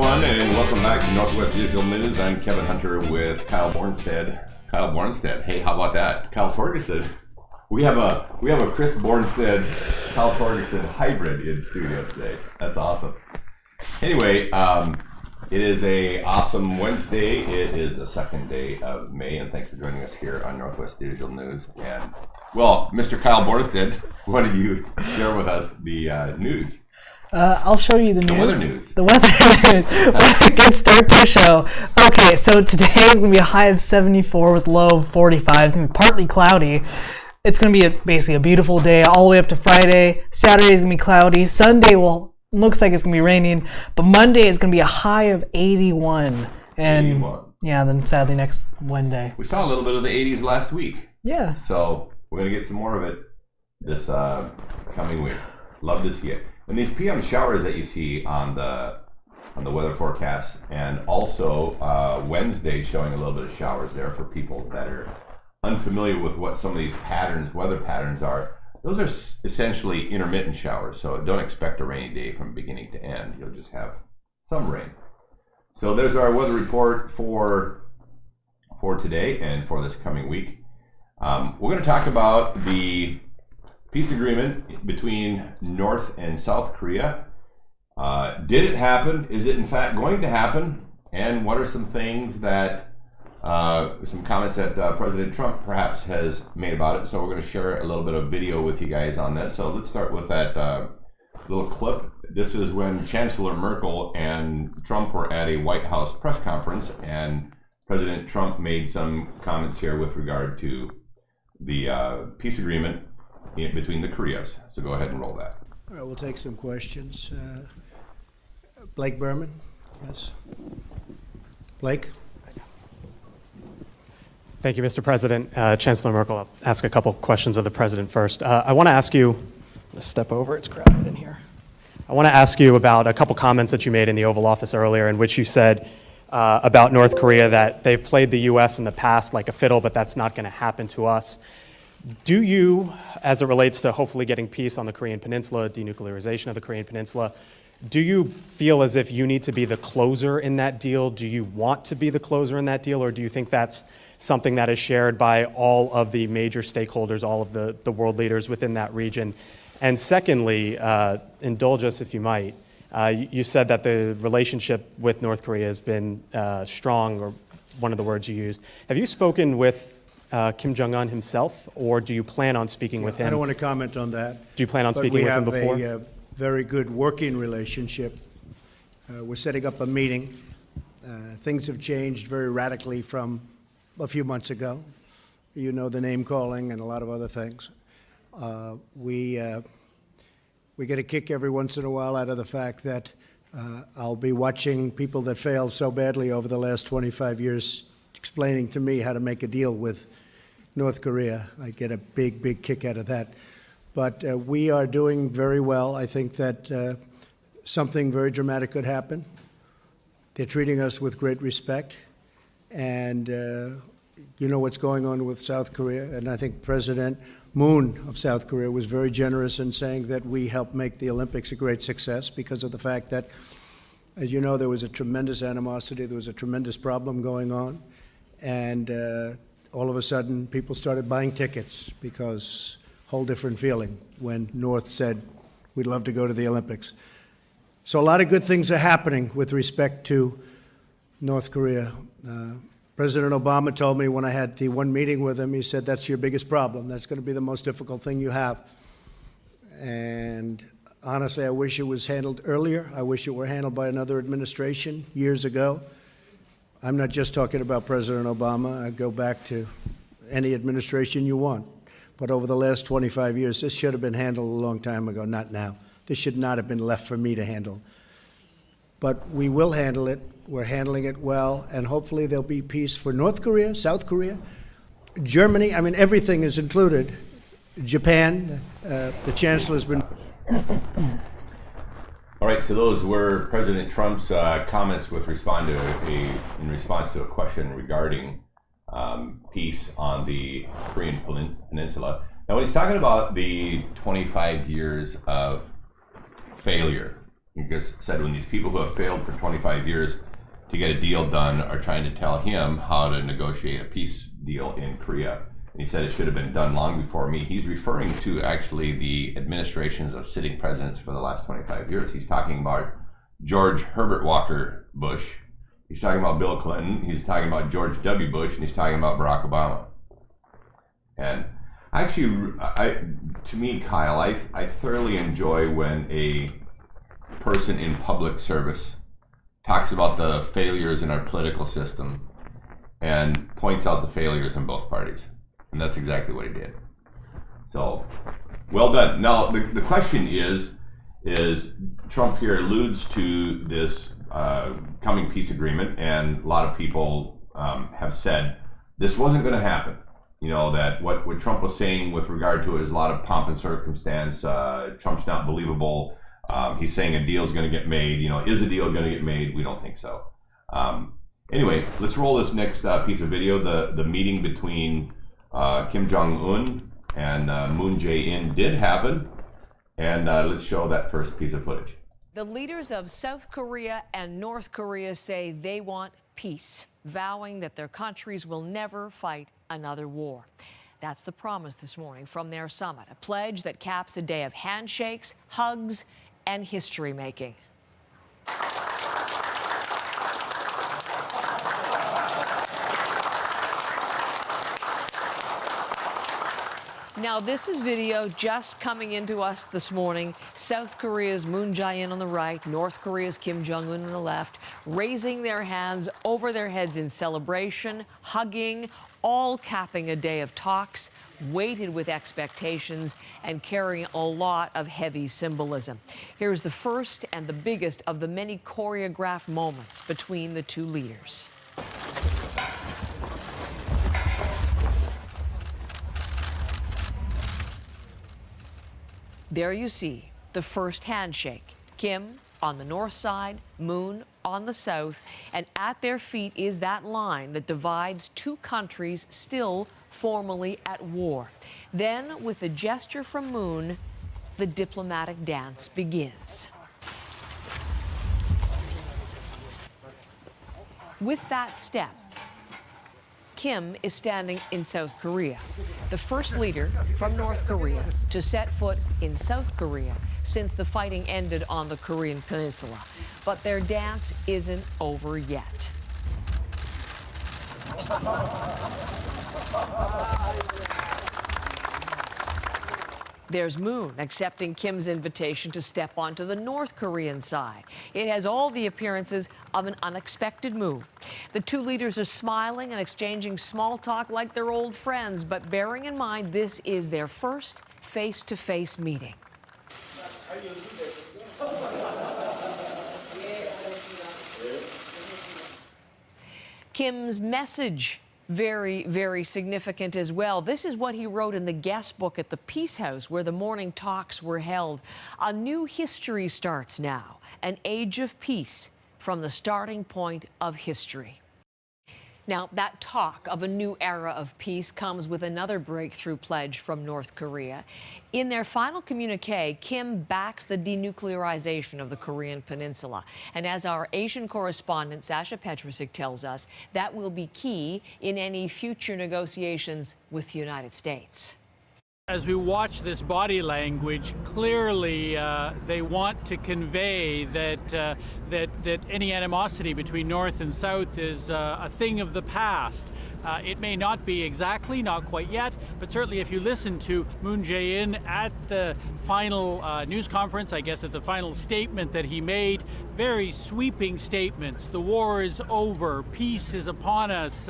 everyone, and welcome back to Northwest Digital News. I'm Kevin Hunter with Kyle Bornstead. Hey, how about that? Kyle Torgerson. We have a Chris Bornstead, Kyle Torgerson hybrid in studio today. That's awesome. Anyway, it is a awesome Wednesday. It is the second day of May, and thanks for joining us here on Northwest Digital News. And well, Mr. Kyle Bornstead, why don't you share with us the news? I'll show you the news. The weather news. The weather news. What a good start to the show. Okay, so today is going to be a high of 74 with low of 45. It's going to be partly cloudy. It's going to be basically a beautiful day all the way up to Friday. Saturday is going to be cloudy. Sunday looks like it's going to be raining. But Monday is going to be a high of 81. And 81. Yeah, then sadly next Wednesday. We saw a little bit of the 80s last week. Yeah. So we're going to get some more of it this coming week. Love to see it. And these PM showers that you see on the weather forecast, and also Wednesday showing a little bit of showers there for people that are unfamiliar with what some of these weather patterns are. Those are essentially intermittent showers, so don't expect a rainy day from beginning to end. You'll just have some rain. So there's our weather report for today and for this coming week. We're going to talk about the peace agreement between North and South Korea. Did it happen? Is it in fact going to happen? And what are some things that, some comments that President Trump perhaps has made about it? So we're going to share a little bit of video with you guys on that. So let's start with that little clip. This is when Chancellor Merkel and Trump were at a White House press conference, and President Trump made some comments here with regard to the peace agreement between the Koreas. So go ahead and roll that. All right, we'll take some questions. Blake Berman, yes. Blake? Thank you, Mr. President. Chancellor Merkel, I'll ask a couple questions of the President first. I want to ask you, let's step over, it's crowded in here. I want to ask you about a couple comments that you made in the Oval Office earlier, in which you said about North Korea that they've played the U.S. in the past like a fiddle, but that's not going to happen to us. Do you, as it relates to hopefully getting peace on the Korean Peninsula, denuclearization of the Korean Peninsula, do you feel as if you need to be the closer in that deal? Do you want to be the closer in that deal? Or do you think that's something that is shared by all of the major stakeholders, all of the world leaders within that region? And secondly, indulge us if you might, you said that the relationship with North Korea has been strong, or one of the words you used. Have you spoken with Kim Jong-un himself, or do you plan on speaking with him? I don't want to comment on that. Do you plan on speaking with him before? We have a very good working relationship. We're setting up a meeting. Things have changed very radically from a few months ago. You know, the name calling and a lot of other things. We get a kick every once in a while out of the fact that I'll be watching people that failed so badly over the last 25 years explaining to me how to make a deal with North Korea. I get a big kick out of that. But we are doing very well. I think that something very dramatic could happen. They're treating us with great respect. And you know what's going on with South Korea. And I think President Moon of South Korea was very generous in saying that we helped make the Olympics a great success because of the fact that, as you know, there was a tremendous animosity. There was a tremendous problem going on. And all of a sudden, people started buying tickets because whole different feeling when North said, we'd love to go to the Olympics. So a lot of good things are happening with respect to North Korea. President Obama told me when I had the one meeting with him, he said, that's your biggest problem. That's going to be the most difficult thing you have. And honestly, I wish it was handled earlier. I wish it were handled by another administration years ago. I'm not just talking about President Obama. I go back to any administration you want. But over the last 25 years, this should have been handled a long time ago, not now. This should not have been left for me to handle. But we will handle it. We're handling it well, and hopefully there'll be peace for North Korea, South Korea, Germany. I mean, everything is included. Japan, the chancellor's been... All right, so those were President Trump's comments in response to a question regarding peace on the Korean Peninsula. Now, when he's talking about the 25 years of failure He just said when these people who have failed for 25 years to get a deal done are trying to tell him how to negotiate a peace deal in Korea, and he said it should have been done long before me. He's referring to actually the administrations of sitting presidents for the last 25 years. He's talking about George Herbert Walker Bush. He's talking about Bill Clinton. He's talking about George W. Bush, and he's talking about Barack Obama. And actually, to me, Kyle, I thoroughly enjoy when a person in public service talks about the failures in our political system and points out the failures in both parties. And that's exactly what he did. So, well done. Now, the question is Trump here alludes to this coming peace agreement, and a lot of people have said this wasn't going to happen. You know, that what Trump was saying with regard to it is a lot of pomp and circumstance. Trump's not believable. He's saying a deal's going to get made. You know, is a deal going to get made? We don't think so. Anyway, let's roll this next piece of video. The meeting between Kim Jong-un and Moon Jae-in did happen. And let's show that first piece of footage. The leaders of South Korea and North Korea say they want peace, vowing that their countries will never fight another war. That's the promise this morning from their summit, a pledge that caps a day of handshakes, hugs, and history making. Now, this is video just coming into us this morning. South Korea's Moon Jae-in on the right, North Korea's Kim Jong-un on the left, raising their hands over their heads in celebration, hugging, all capping a day of talks, weighted with expectations and carrying a lot of heavy symbolism. Here's the first and the biggest of the many choreographed moments between the two leaders. There you see the first handshake. Kim on the north side, Moon on the south, and at their feet is that line that divides two countries still formally at war. Then, with a gesture from Moon, the diplomatic dance begins. With that step, Kim is standing in South Korea, the first leader from North Korea to set foot in South Korea since the fighting ended on the Korean Peninsula. But their dance isn't over yet. There's Moon accepting Kim's invitation to step onto the North Korean side. It has all the appearances of an unexpected move. The two leaders are smiling and exchanging small talk like they're old friends, but bearing in mind this is their first face-to-face meeting. Kim's message, very, very significant as well. This is what he wrote in the guest book at the Peace House where the morning talks were held. A new history starts now, an age of peace from the starting point of history. Now, that talk of a new era of peace comes with another breakthrough pledge from North Korea. In their final communique, Kim backs the denuclearization of the Korean Peninsula. And as our Asian correspondent, Sasha Petrusik, tells us, that will be key in any future negotiations with the United States. As we watch this body language, clearly they want to convey that that any animosity between North and South is a thing of the past. It may not be exactly, not quite yet, but certainly if you listen to Moon Jae-in at the final news conference, I guess at the final statement that he made, very sweeping statements. The war is over. Peace is upon us.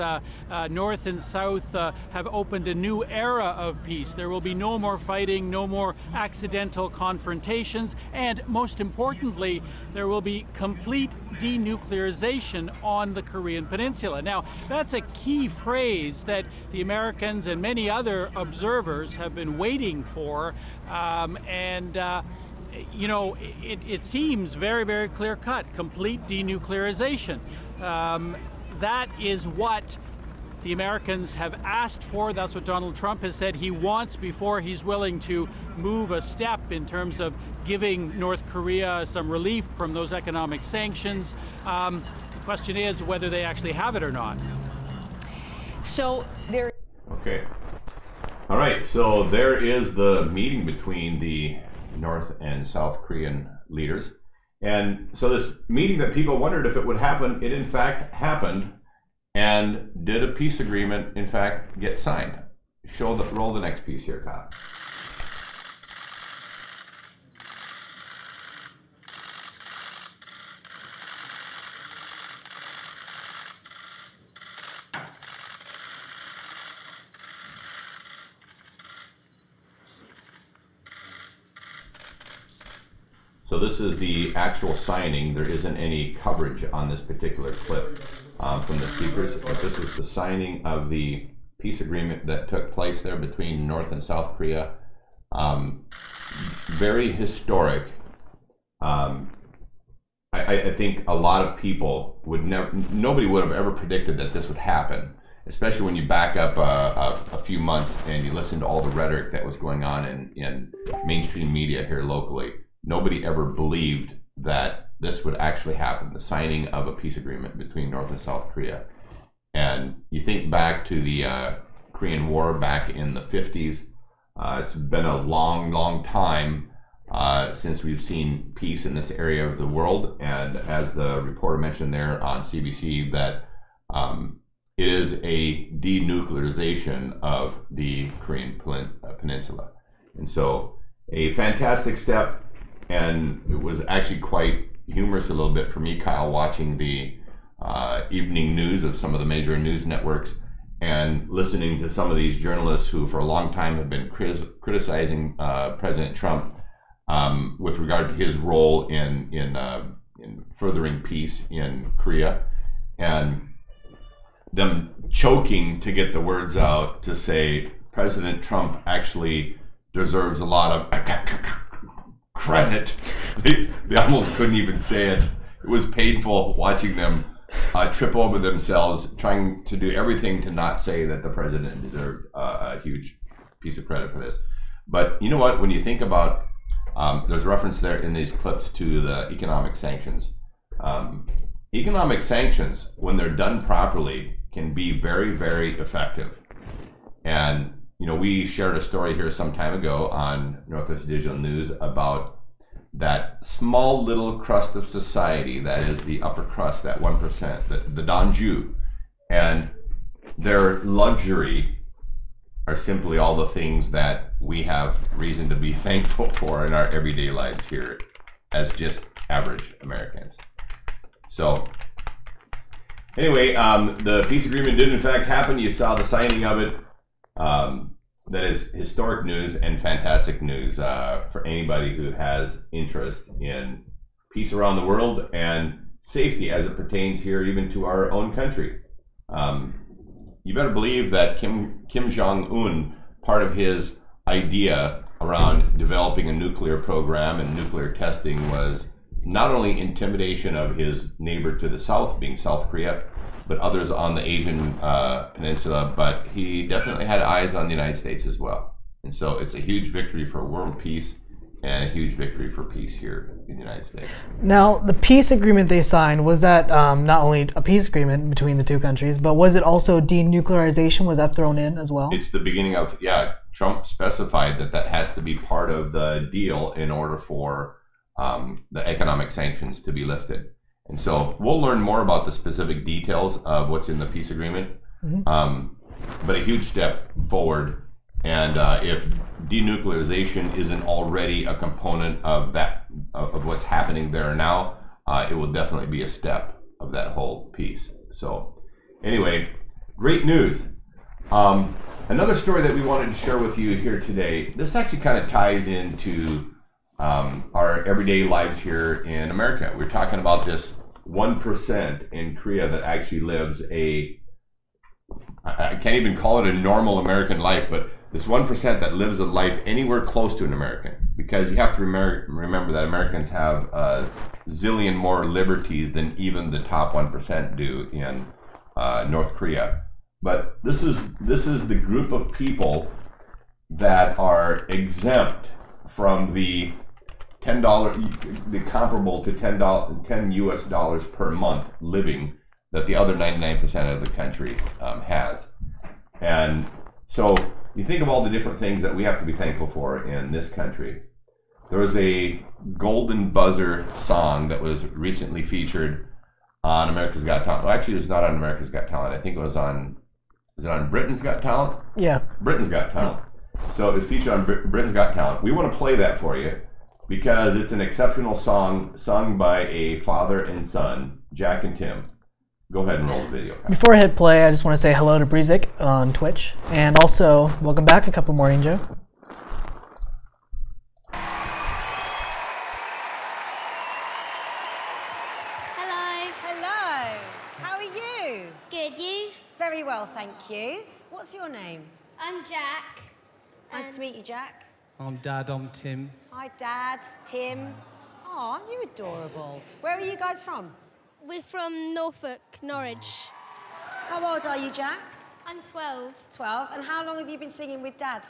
North and South have opened a new era of peace. There will be no more fighting, no more accidental confrontations, and most importantly, there will be complete denuclearization on the Korean Peninsula. Now, that's a key phrase that the Americans and many other observers have been waiting for, you know, it seems very, very clear-cut, complete denuclearization. That is what the Americans have asked for. That's what Donald Trump has said he wants before he's willing to move a step in terms of giving North Korea some relief from those economic sanctions. The question is whether they actually have it or not. So there. Okay. All right. So there is the meeting between the North and South Korean leaders. And so this meeting that people wondered if it would happen, it in fact happened. And did a peace agreement, in fact, get signed? Roll the next piece here, Kyle. So this is the actual signing. There isn't any coverage on this particular clip from the speakers, but this was the signing of the peace agreement that took place there between North and South Korea. Very historic. I think a lot of people would never, nobody would have ever predicted that this would happen, especially when you back up a few months and you listen to all the rhetoric that was going on in mainstream media here locally. Nobody ever believed that this would actually happen, the signing of a peace agreement between North and South Korea. And you think back to the Korean War back in the 50s. It's been a long, long time since we've seen peace in this area of the world. And as the reporter mentioned there on CBC, that it is a denuclearization of the Korean Peninsula. And so a fantastic step. And it was actually quite humorous a little bit for me, Kyle, watching the evening news of some of the major news networks and listening to some of these journalists who for a long time have been criticizing President Trump with regard to his role in furthering peace in Korea, and them choking to get the words out to say President Trump actually deserves a lot of credit. They almost couldn't even say it. It was painful watching them trip over themselves, trying to do everything to not say that the president deserved a huge piece of credit for this. But you know what? When you think about, there's reference there in these clips to the economic sanctions. Economic sanctions, when they're done properly, can be very, very effective. And you know, we shared a story here some time ago on Northwest Digital News about that small little crust of society that is the upper crust, that 1%, the Danju, and their luxury are simply all the things that we have reason to be thankful for in our everyday lives here as just average Americans. So anyway, the peace agreement did in fact happen. You saw the signing of it. That is historic news and fantastic news for anybody who has interest in peace around the world and safety as it pertains here even to our own country. You better believe that Kim Jong-un, part of his idea around developing a nuclear program and nuclear testing was not only intimidation of his neighbor to the south, being South Korea, but others on the Asian peninsula, but he definitely had eyes on the United States as well. And so it's a huge victory for world peace and a huge victory for peace here in the United States. Now, the peace agreement they signed, was that not only a peace agreement between the two countries, but was it also denuclearization? Was that thrown in as well? It's the beginning of, yeah, Trump specified that that has to be part of the deal in order for the economic sanctions to be lifted. And so we'll learn more about the specific details of what's in the peace agreement, but a huge step forward. And if denuclearization isn't already a component of that, of what's happening there now, it will definitely be a step of that whole piece. So anyway, great news. Another story that we wanted to share with you here today, this actually kind of ties into our everyday lives here in America. We're talking about this 1% in Korea that actually lives I can't even call it a normal American life, but this 1% that lives a life anywhere close to an American, because you have to remember that Americans have a zillion more liberties than even the top 1% do in North Korea. But this is the group of people that are exempt from the $10, the comparable to $10 US per month living that the other 99% of the country has. And so you think of all the different things that we have to be thankful for in this country. There was a Golden Buzzer song that was recently featured on America's Got Talent. Well, actually, it was not on America's Got Talent. I think it was on, is it on Britain's Got Talent? Yeah. Britain's Got Talent. So it was featured on Britain's Got Talent. We want to play that for you because it's an exceptional song sung by a father and son, Jack and Tim. Go ahead and roll the video. Before I hit play, I just want to say hello to Breezik on Twitch. And also, welcome back a couple Morning Joe. Hello. How are you? Good, you? Very well, thank you. What's your name? I'm Jack. Nice to meet you, Jack. I'm Dad, I'm Tim. Hi, Dad, Tim. Oh, aren't you adorable? Where are you guys from? We're from Norfolk, Norwich. How old are you, Jack? I'm 12. 12. And how long have you been singing with Dad?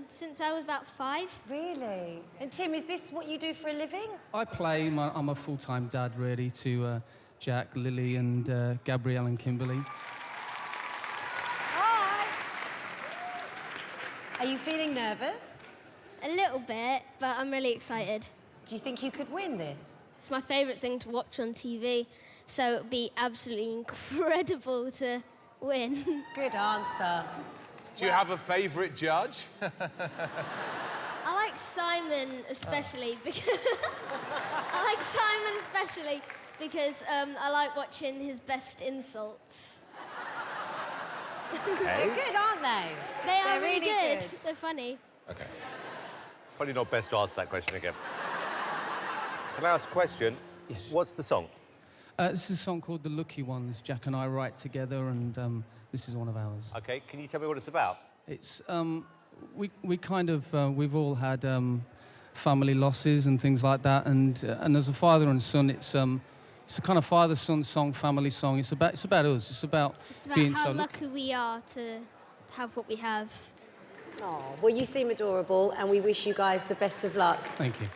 Since I was about 5. Really? And Tim, is this what you do for a living? I play, I'm a full-time dad, really, to Jack, Lily, and Gabrielle and Kimberly. Hi. Are you feeling nervous? A little bit, but I'm really excited. Do you think you could win this? It's my favourite thing to watch on TV, so it would be absolutely incredible to win. Good answer. Do you have a favourite judge? I like Simon especially because I like watching his best insults. They're good, aren't they? They're really good. They're funny. Okay. Probably not best to answer that question again. Can I ask a question? Yes. What's the song? This is a song called The Lucky Ones. Jack and I write together, and this is one of ours. Okay, can you tell me what it's about? It's, we kind of, we've all had family losses and things like that, and as a father and son, it's a kind of father-son song, family song. It's about us. It's about being how so lucky we are to have what we have. Oh, well, you seem adorable, and we wish you guys the best of luck. Thank you.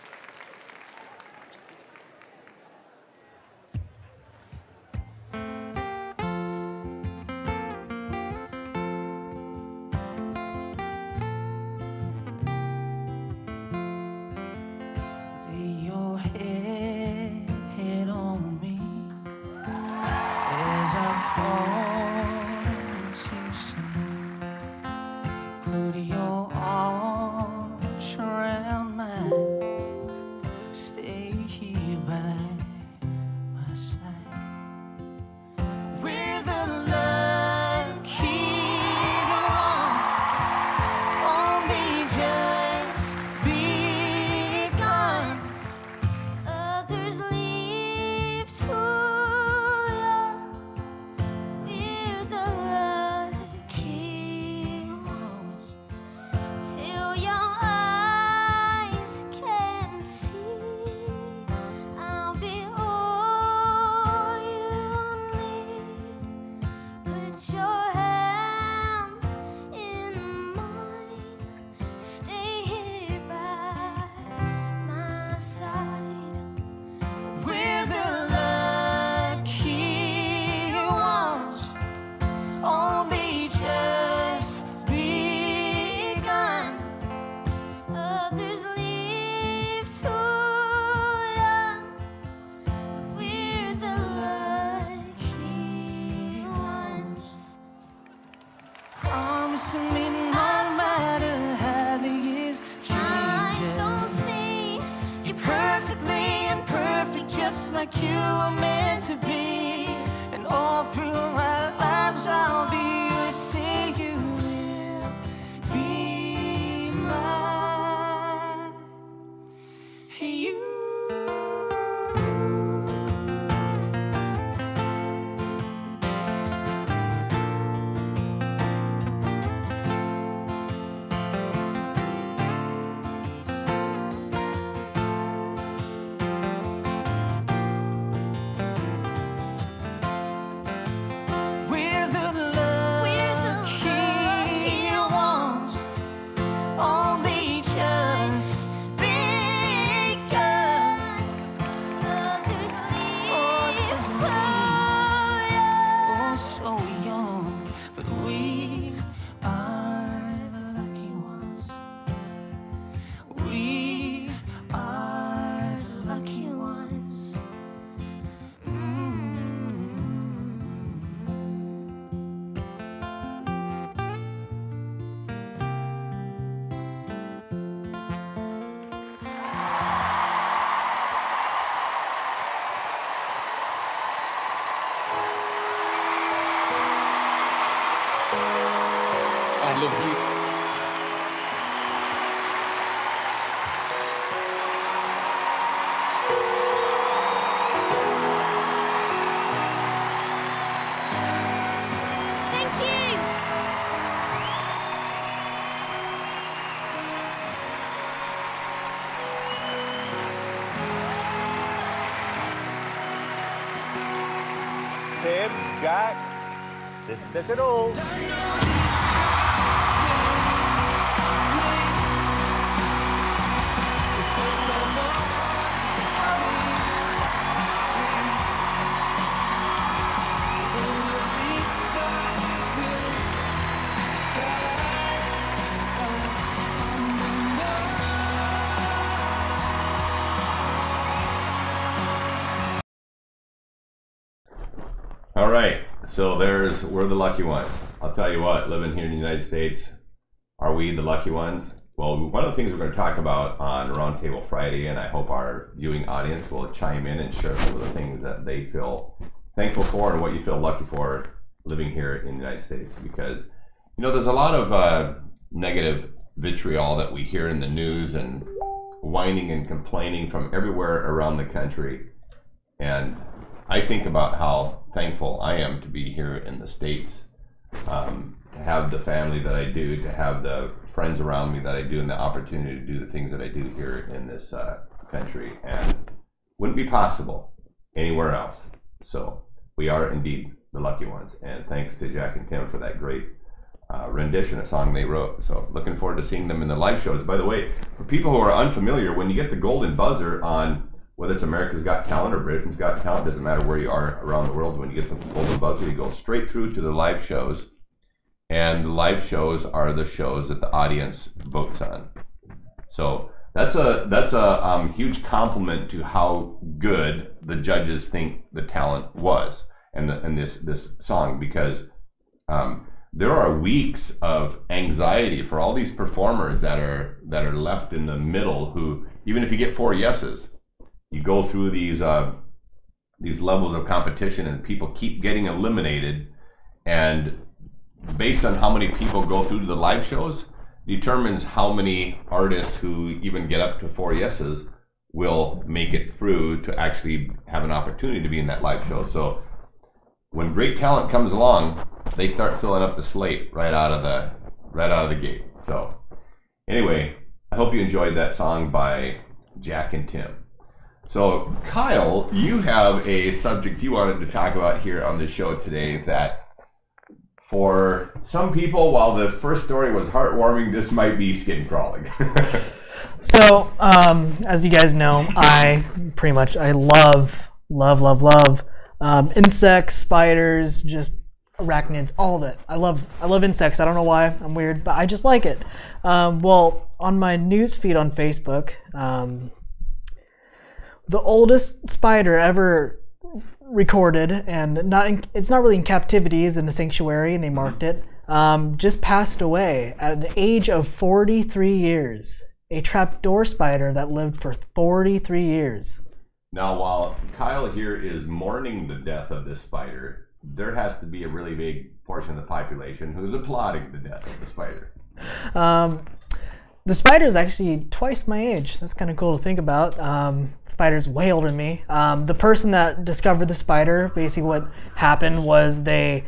like you were meant to be, and all through our lives I'll be here to say you will be mine. You. We're Lovely. Thank you. Tim, Jack, this says it all. All right, so we're the lucky ones. I'll tell you what, living here in the United States, are we the lucky ones? Well, one of the things we're going to talk about on Roundtable Friday, and I hope our viewing audience will chime in and share some of the things that they feel thankful for and what you feel lucky for living here in the United States. Because, you know, there's a lot of negative vitriol that we hear in the news and whining and complaining from everywhere around the country. And I think about how thankful I am to be here in the States, to have the family that I do, to have the friends around me that I do, and the opportunity to do the things that I do here in this country, and wouldn't be possible anywhere else. So we are indeed the lucky ones, and thanks to Jack and Tim for that great rendition, a song they wrote. So looking forward to seeing them in the live shows. By the way, for people who are unfamiliar, when you get the golden buzzer on whether it's America's Got Talent or Britain's Got Talent, doesn't matter where you are around the world, when you get the golden buzzer, you go straight through to the live shows. And the live shows are the shows that the audience votes on. So that's a huge compliment to how good the judges think the talent was, and this song, because there are weeks of anxiety for all these performers that are left in the middle, who, even if you get 4 yeses, you go through these levels of competition, and people keep getting eliminated, and based on how many people go through to the live shows determines how many artists who even get up to 4 yeses will make it through to actually have an opportunity to be in that live show. So when great talent comes along, they start filling up the slate right out of the gate. So anyway, I hope you enjoyed that song by Jack and Tim. So Kyle, you have a subject you wanted to talk about here on the show today that, for some people, while the first story was heartwarming, this might be skin crawling. So, as you guys know, I love insects, spiders, just arachnids, all of it. I love insects. I don't know why. I'm weird, but I just like it. Well, on my news feed on Facebook, the oldest spider ever recorded, and it's not really in captivity, is in a sanctuary, and they marked it, just passed away at an age of 43 years. A trapdoor spider that lived for 43 years. Now, while Kyle here is mourning the death of this spider, there has to be a really big portion of the population who's applauding the death of the spider. The spider is actually twice my age. That's kind of cool to think about. The spider's way older than me. The person that discovered the spider, basically what happened was they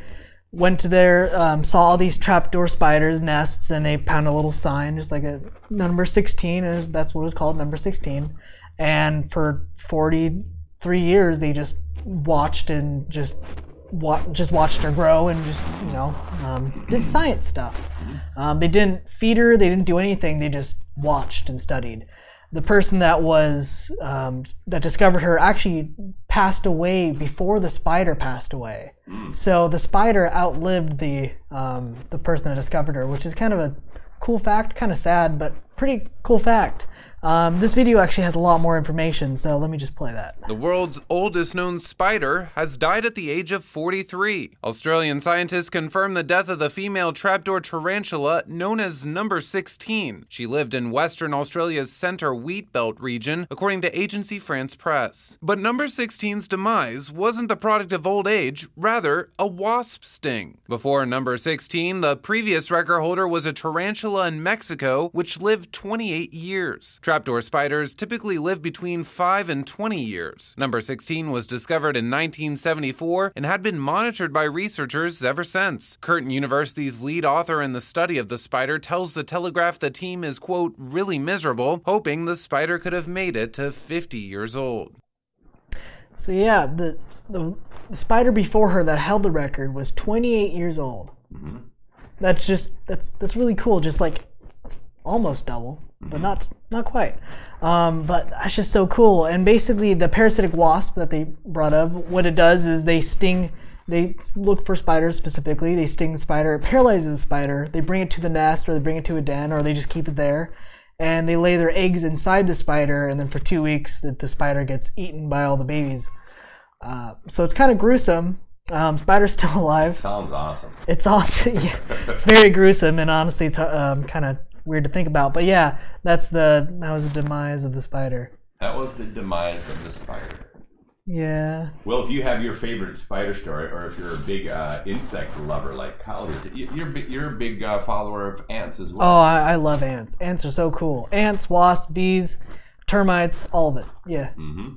went to their, saw all these trapdoor spiders nests, and they found a little sign, just like a number 16, and that's what it was called, number 16. And for 43 years, they just watched and just watched her grow, and just, did science stuff. They didn't feed her, they didn't do anything, they just watched and studied. The person that was that discovered her actually passed away before the spider passed away. So the spider outlived the person that discovered her, which is kind of a cool fact, kind of sad, but pretty cool fact. This video actually has a lot more information, so let me just play that. The world's oldest known spider has died at the age of 43. Australian scientists confirmed the death of the female trapdoor tarantula known as number 16. She lived in Western Australia's centre wheat belt region, according to Agence France Presse. But number 16's demise wasn't the product of old age, rather a wasp sting. Before number 16, the previous record holder was a tarantula in Mexico, which lived 28 years. Trapdoor spiders typically live between 5 and 20 years. Number 16 was discovered in 1974 and had been monitored by researchers ever since. Curtin University's lead author in the study of the spider tells The Telegraph the team is, quote, really miserable, hoping the spider could have made it to 50 years old. So yeah, the spider before her that held the record was 28 years old. Mm-hmm. That's really cool. Just like it's almost double, but not quite. But that's just so cool. And basically, the parasitic wasp that they brought up, what it does is they sting. They look for spiders specifically. They sting the spider. It paralyzes the spider. They bring it to the nest, or they bring it to a den, or they just keep it there. And they lay their eggs inside the spider, and then for 2 weeks, the spider gets eaten by all the babies. So it's kind of gruesome. Spider's still alive. Sounds awesome. It's awesome. Yeah, it's very gruesome, and honestly, it's kind of weird to think about. But yeah, that was the demise of the spider. That was the demise of the spider. Yeah. Well, if you have your favorite spider story, or if you're a big insect lover like Kyle is, you're a big follower of ants as well. Oh, I love ants. Ants are so cool. Ants, wasps, bees, termites, all of it. Yeah. Mm-hmm.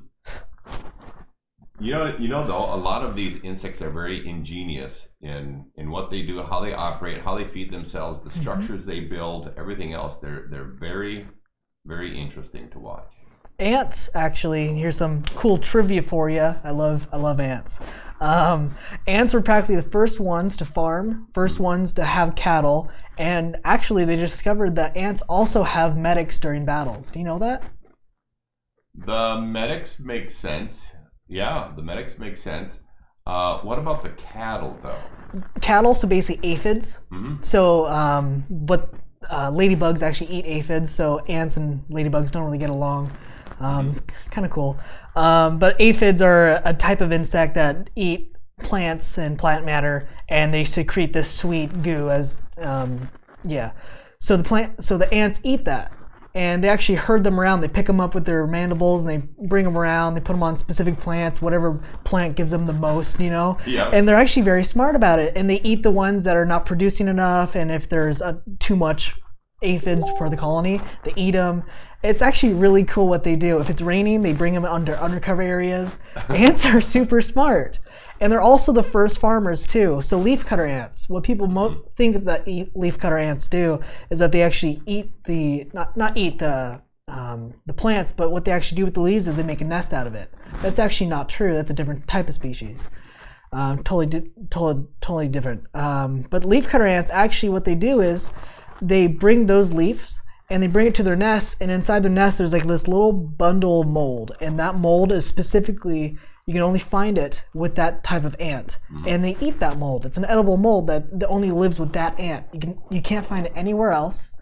You know though, a lot of these insects are very ingenious in what they do, how they operate, how they feed themselves, the structures they build, everything else. They're very, very interesting to watch. Ants, actually, here's some cool trivia for you. I love ants. Ants were practically the first ones to farm, first ones to have cattle, and actually they discovered that ants also have medics during battles. Do you know that? The medics make sense. Yeah, the medics make sense. What about the cattle, though? Cattle, so basically aphids. So, ladybugs actually eat aphids, so ants and ladybugs don't really get along. It's kind of cool. But aphids are a type of insect that eat plants and plant matter, and they secrete this sweet goo as, So the ants eat that. And they actually herd them around. They pick them up with their mandibles and they bring them around. They put them on specific plants, whatever plant gives them the most, Yeah. And they're actually very smart about it. And they eat the ones that are not producing enough. And if there's too much aphids for the colony, they eat them. It's actually really cool what they do. If it's raining, they bring them under undercover areas. Ants are super smart. And they're also the first farmers too. So leafcutter ants, what people think that leafcutter ants do is that they actually eat not eat the plants, but what they actually do with the leaves is they make a nest out of it. That's actually not true. That's a different type of species. Totally different. But leafcutter ants, actually what they do is they bring those leaves and they bring it to their nest, and inside their nest there's like this little bundle of mold, and that mold is specifically, you can only find it with that type of ant, and they eat that mold. It's an edible mold that only lives with that ant. You can't find it anywhere else,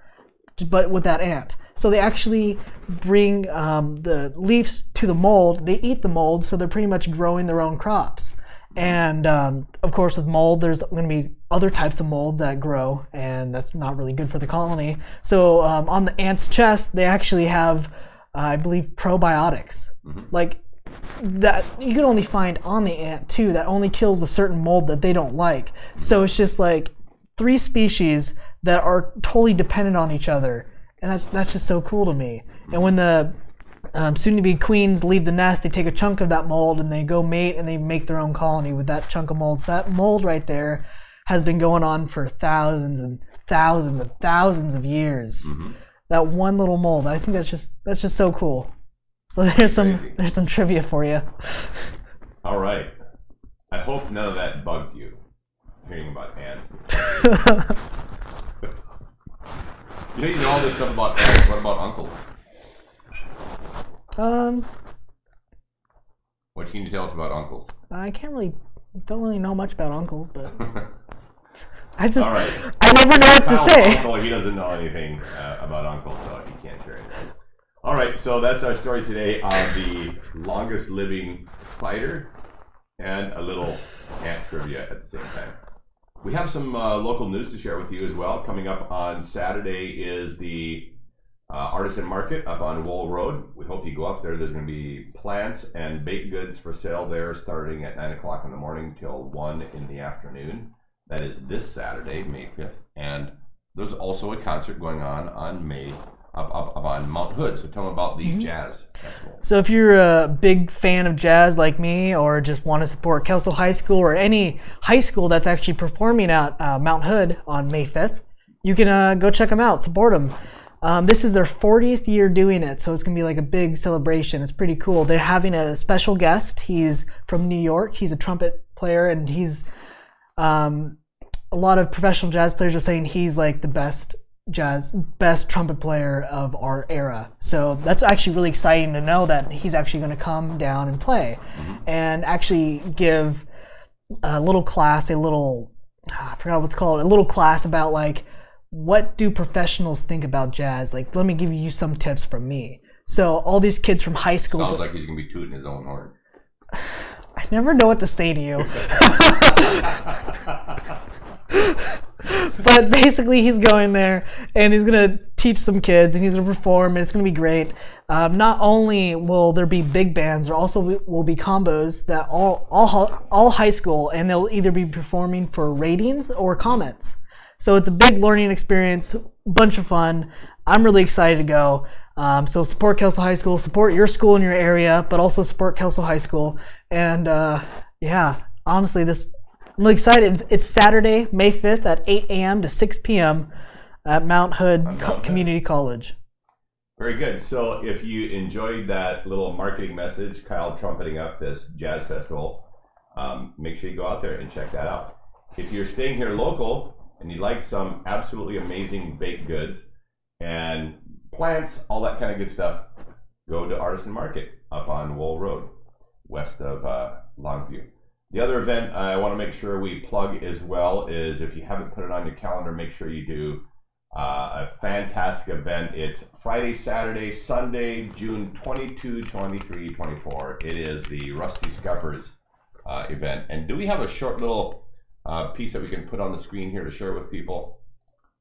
but with that ant. So they actually bring the leaves to the mold. They eat the mold, so they're pretty much growing their own crops. And of course, with mold, there's going to be other types of molds that grow, and that's not really good for the colony. So on the ant's chest, they actually have, I believe, probiotics, like that you can only find on the ant too. That only kills a certain mold that they don't like. So it's just like 3 species that are totally dependent on each other, and that's just so cool to me. And when the soon-to-be queens leave the nest, they take a chunk of that mold and they go mate and they make their own colony with that chunk of mold. So that mold right there has been going on for thousands and thousands and thousands of years. That one little mold, I think that's just so cool. So there's some trivia for you. All right. I hope none of that bugged you, hearing about ants and stuff. You know all this stuff about ants. What about uncles? What can you tell us about uncles? Don't really know much about uncles, but I right. never know what to say. Uncle, he doesn't know anything about uncles, so he can't share anything. All right, so that's our story today on the longest living spider and a little ant trivia at the same time. We have some local news to share with you as well. Coming up on Saturday is the Artisan Market up on Wool Road. We hope you go up there. There's going to be plants and baked goods for sale there starting at 9 o'clock in the morning till 1 in the afternoon. That is this Saturday, May 5th. And there's also a concert going on May up on Mount Hood. So tell them about the Jazz Festival. So if you're a big fan of jazz like me, or just want to support Kelso High School or any high school that's actually performing at Mount Hood on May 5th, you can go check them out, support them. This is their 40th year doing it, so it's going to be like a big celebration. It's pretty cool. They're having a special guest. He's from New York. He's a trumpet player, and he's a lot of professional jazz players are saying he's like the best trumpet player of our era. So that's actually really exciting to know that he's actually going to come down and play and actually give a little class, I forgot what it's called, a little class about like, what do professionals think about jazz? Like, let me give you some tips from me. So all these kids from high schools. Sounds like he's going to be tooting his own horn. I never know what to say to you. But basically he's going there and he's going to teach some kids and he's going to perform and it's going to be great. Not only will there be big bands, there also will be combos that all high school, and they'll either be performing for ratings or comments. So it's a big learning experience, bunch of fun. I'm really excited to go. So support Kelso High School, support your school in your area, but also support Kelso High School. And yeah, honestly, I'm really excited. It's Saturday, May 5th at 8 a.m. to 6 p.m. at Mount Hood Community College. Very good. So if you enjoyed that little marketing message, Kyle trumpeting up this jazz festival, make sure you go out there and check that out. If you're staying here local and you'd like some absolutely amazing baked goods and plants, all that kind of good stuff, go to Artisan Market up on Wool Road, west of Longview. The other event I want to make sure we plug as well is, if you haven't put it on your calendar, make sure you do. A fantastic event. It's Friday, Saturday, Sunday, June 22, 23, 24. It is the Rusty Scuppers event. And do we have a short little piece that we can put on the screen here to share with people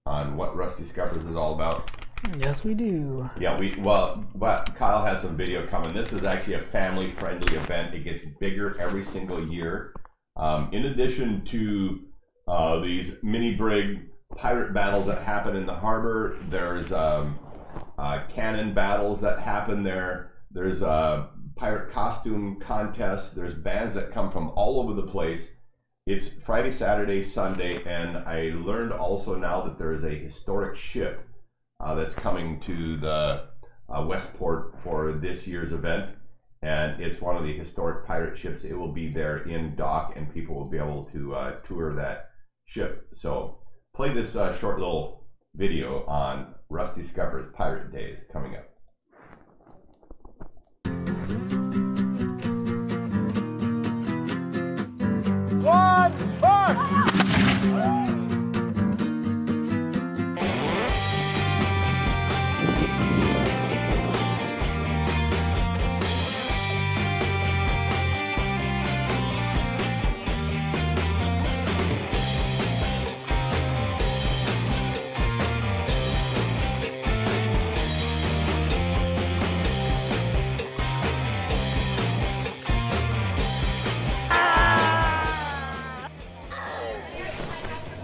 on what Rusty Scuppers is all about? Yes, we do. Yeah, but Kyle has some video coming. This is actually a family-friendly event. It gets bigger every single year. In addition to these mini brig pirate battles that happen in the harbor, there's cannon battles that happen there. There's pirate costume contests. There's bands that come from all over the place. It's Friday, Saturday, Sunday, and I learned also now that there is a historic ship that's coming to the Westport for this year's event, and it's one of the historic pirate ships. It will be there in dock, and people will be able to tour that ship. So play this short little video on Rusty Scuppers Pirate Days coming up. One march!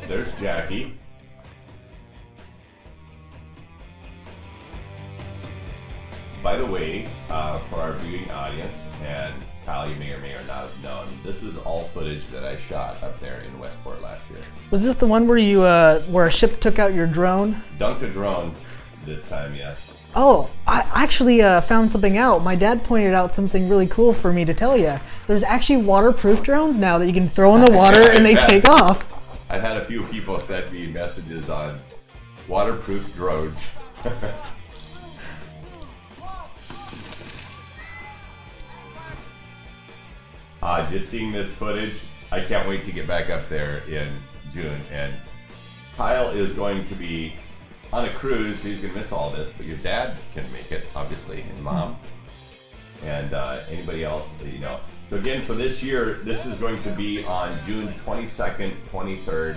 There's Jackie. By the way, for our viewing audience, and Kyle, you may or not have known, this is all footage that I shot up there in Westport last year. Was this the one where you where a ship took out your drone? Dunked a drone this time, yes. Oh, I actually found something out. My dad pointed out something really cool for me to tell you. There's actually waterproof drones now that you can throw in the water and they take off. I've had a few people send me messages on waterproof drones. Just seeing this footage, I can't wait to get back up there in June. And Kyle is going to be on a cruise, so he's gonna miss all this. But your dad can make it, obviously, and mom, and anybody else, you know. So again, for this year, this is going to be on June 22nd, 23rd,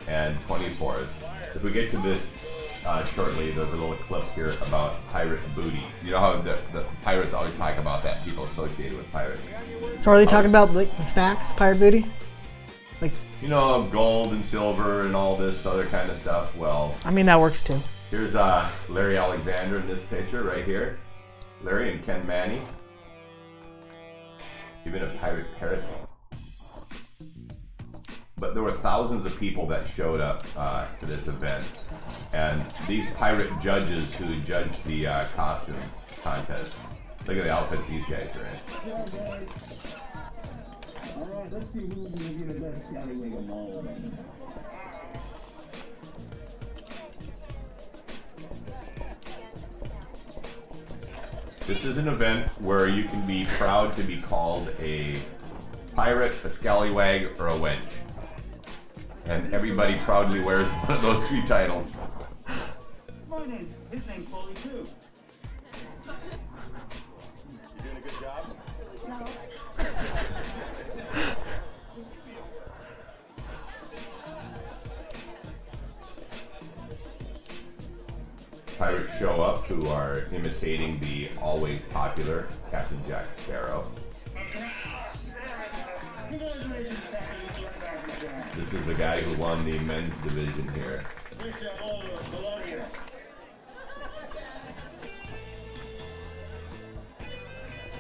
and 24th. If we get to this shortly, there's a little clip here about pirate booty. You know how the pirates always talk about that, people associated with pirates. So are they talking about like the snacks, pirate booty? Like, you know, gold and silver and all this other kind of stuff. Well, I mean, that works too. Here's Larry Alexander in this picture right here. Larry and Ken Manny. Even a pirate parrot. But there were thousands of people that showed up to this event. And these pirate judges who judged the costume contest, look at the outfits these guys are in. Alright, let's see who's going to be the best scallywag of all. This is an event where you can be proud to be called a pirate, a scallywag, or a wench. And everybody proudly wears one of those three titles. His name's Foley too. You doing a good job? No. Pirates show up who are imitating the always popular Captain Jack Sparrow. This is the guy who won the men's division here.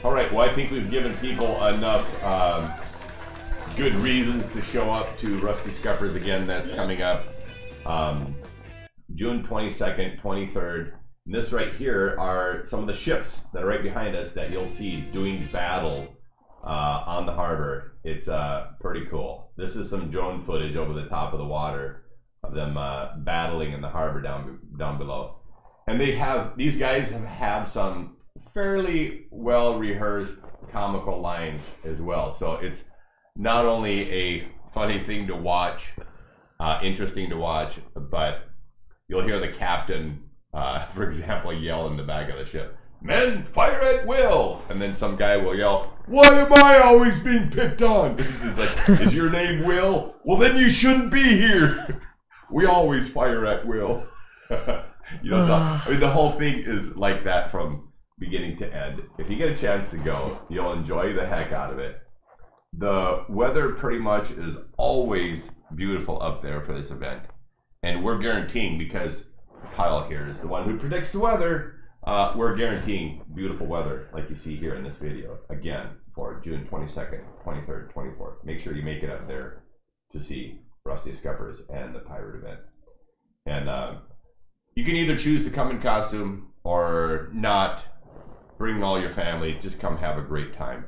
All right, well, I think we've given people enough good reasons to show up to Rusty Scuppers again. That's coming up June 22nd, 23rd. And this right here are some of the ships that are right behind us that you'll see doing battle on the harbor. It's pretty cool. This is some drone footage over the top of the water of them battling in the harbor down below. And these guys have some fairly well rehearsed comical lines as well. So it's not only a funny thing to watch, interesting to watch, but you'll hear the captain, for example, yell in the back of the ship, "Men, fire at will!" And then some guy will yell, "Why am I always being picked on?" This is like, "Is your name Will? Well, then you shouldn't be here. We always fire at will." You know, so I mean, the whole thing is like that from beginning to end. If you get a chance to go, you'll enjoy the heck out of it. The weather pretty much is always beautiful up there for this event. And we're guaranteeing, because Kyle here is the one who predicts the weather, we're guaranteeing beautiful weather like you see here in this video. Again, for June 22nd, 23rd, 24th. Make sure you make it up there to see Rusty Scuppers and the pirate event. And you can either choose to come in costume or not. Bring all your family. Just come have a great time.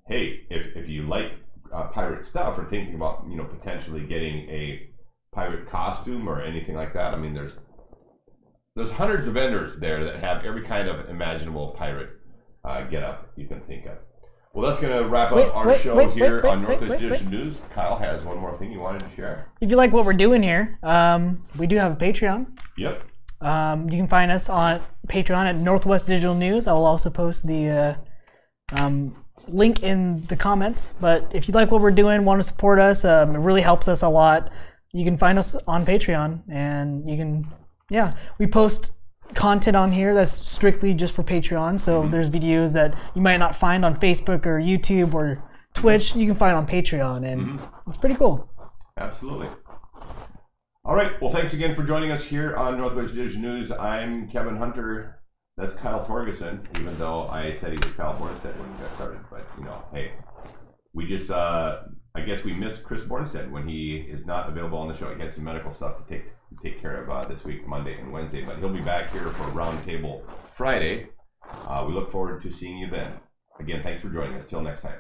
Hey, if you like pirate stuff or thinking about, you know, potentially getting a pirate costume or anything like that, I mean, there's hundreds of vendors there that have every kind of imaginable pirate get up you can think of. Well, that's going to wrap up our show here on Northwest Edition News. Kyle has one more thing you wanted to share. If you like what we're doing here, we do have a Patreon. Yep. You can find us on Patreon at Northwest Digital News. I will also post the link in the comments. But if you like what we're doing, want to support us, it really helps us a lot. You can find us on Patreon, and you can, we post content on here that's strictly just for Patreon. So there's videos that you might not find on Facebook or YouTube or Twitch. You can find on Patreon, and it's pretty cool. Absolutely. All right. Well, thanks again for joining us here on Northwest Digital News. I'm Kevin Hunter. That's Kyle Torgerson, even though I said he was Kyle Bornstead when we got started. But, you know, hey, we just, I guess we missed Chris Bornstead when he is not available on the show. He had some medical stuff to take care of this week, Monday and Wednesday. But he'll be back here for Roundtable Friday. We look forward to seeing you then. Again, thanks for joining us. Till next time.